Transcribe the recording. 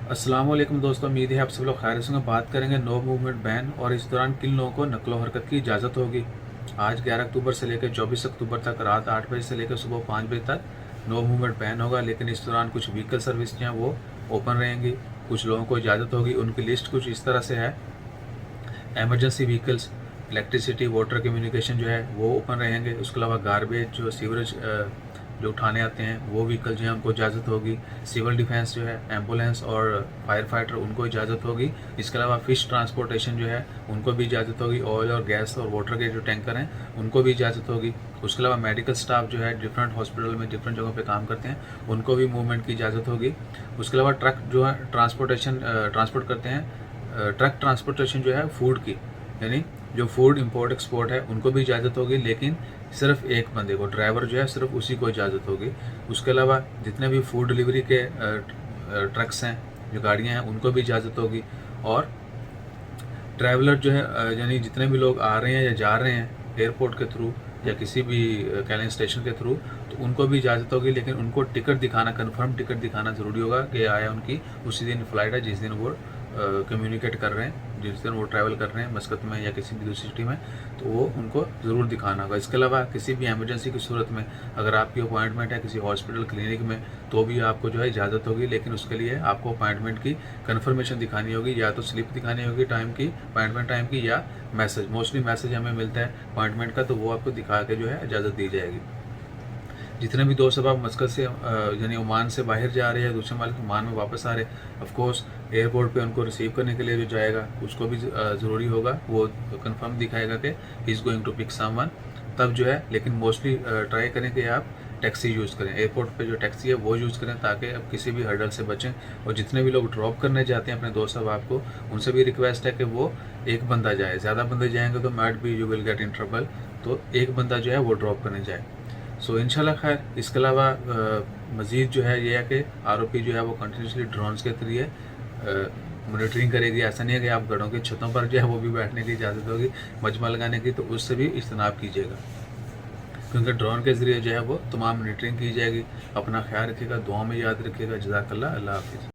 अस्सलाम वालेकुम दोस्तों, उम्मीद है आप सब लोग खैर से होंगे। बात करेंगे नो मूवमेंट बैन और इस दौरान किन लोगों को नकलो हरकत की इजाज़त होगी। आज 11 अक्टूबर से लेकर 24 अक्टूबर तक रात 8 बजे से लेकर सुबह 5 बजे तक नो मूवमेंट बैन होगा, लेकिन इस दौरान कुछ व्हीकल सर्विस जो हैं वो ओपन रहेंगी। कुछ लोगों को इजाज़त होगी। उनकी लिस्ट कुछ इस तरह से है: emergency vehicles, electricity, water, communication जो है वो ओपन रहेंगे। उसके अलावा गार्बेज जो सीवरेज जो उठाने आते हैं वो व्हीकल जो है उनको इजाज़त होगी। सिविल डिफेंस जो है, एम्बुलेंस और फायर फाइटर, उनको इजाज़त होगी। इसके अलावा फ़िश ट्रांसपोर्टेशन जो है उनको भी इजाज़त होगी। ऑयल और गैस और वाटर के जो टैंकर हैं उनको भी इजाज़त होगी। उसके अलावा मेडिकल स्टाफ जो है डिफरेंट हॉस्पिटल में डिफरेंट जगहों पे काम करते हैं, उनको भी मूवमेंट की इजाज़त होगी। उसके अलावा ट्रक जो है ट्रांसपोर्ट करते हैं, ट्रक ट्रांसपोर्टेशन जो है फूड की, यानी जो फूड इंपोर्ट एक्सपोर्ट है, उनको भी इजाज़त होगी, लेकिन सिर्फ एक बंदे को, ड्राइवर जो है सिर्फ उसी को इजाज़त होगी। उसके अलावा जितने भी फूड डिलीवरी के ट्रक्स हैं, जो गाड़ियां हैं, उनको भी इजाज़त होगी। और ट्रैवलर जो है यानी जितने भी लोग आ रहे हैं या जा रहे हैं एयरपोर्ट के थ्रू या किसी भी कैलिंग स्टेशन के थ्रू, तो उनको भी इजाज़त होगी, लेकिन उनको टिकट दिखाना, कंफर्म टिकट दिखाना ज़रूरी होगा कि आया उनकी उसी दिन फ़्लाइट है जिस दिन वो कम्युनिकेट कर रहे हैं, जिस दिन वो ट्रैवल कर रहे हैं मस्कत में या किसी भी दूसरी सिटी में, तो वो उनको ज़रूर दिखाना होगा। इसके अलावा किसी भी एमरजेंसी की सूरत में अगर आपकी अपॉइंटमेंट है किसी हॉस्पिटल क्लिनिक में, तो भी आपको जो है इजाज़त होगी, लेकिन उसके लिए आपको अपॉइंटमेंट की कन्फर्मेशन दिखानी होगी, या तो स्लिप दिखानी होगी टाइम की, अपॉइंटमेंट टाइम की, या मैसेज। मोस्टली मैसेज हमें मिलता है अपॉइंटमेंट का, तो वो आपको दिखा के जो है इजाज़त दी जाएगी। जितने भी दोस्त अब आप मस्कत से यानी ओमान से बाहर जा रहे हैं, दूसरे मालिक ओमान में वापस आ रहे हैं, ऑफ कोर्स एयरपोर्ट पे उनको रिसीव करने के लिए जो जाएगा उसको भी ज़रूरी होगा, वो कंफर्म दिखाएगा कि he is going to pick someone, तब जो है। लेकिन मोस्टली ट्राई करें कि आप टैक्सी यूज़ करें, एयरपोर्ट पे जो टैक्सी है वो यूज़ करें, ताकि आप किसी भी हर्डल से बचें। और जितने भी लोग ड्रॉप करने जाते हैं अपने दोस्त अब आपको, उनसे भी रिक्वेस्ट है कि वो एक बंदा जाए। ज़्यादा बंदे जाएंगे तो might be you will get in trouble, तो एक बंदा जो है वो ड्रॉप करने जाए। सो इंशाल्लाह खैर। इसके अलावा मज़ीद जो है ये है कि आरोपी जो है वो कंटिन्यूसली ड्रोन्स के जरिए मॉनिटरिंग करेगी। ऐसा नहीं है कि आप घरों की छतों पर जो है वो भी बैठने की इजाज़त होगी, मजमा लगाने की, तो उससे भी इज्तनाब कीजिएगा, क्योंकि ड्रोन के ज़रिए जो है वो तमाम मॉनिटरिंग की जाएगी। अपना ख्याल रखिएगा, दुआ में याद रखिएगा। जज़ाकल्लाह, अल्लाह हाफ़िज़।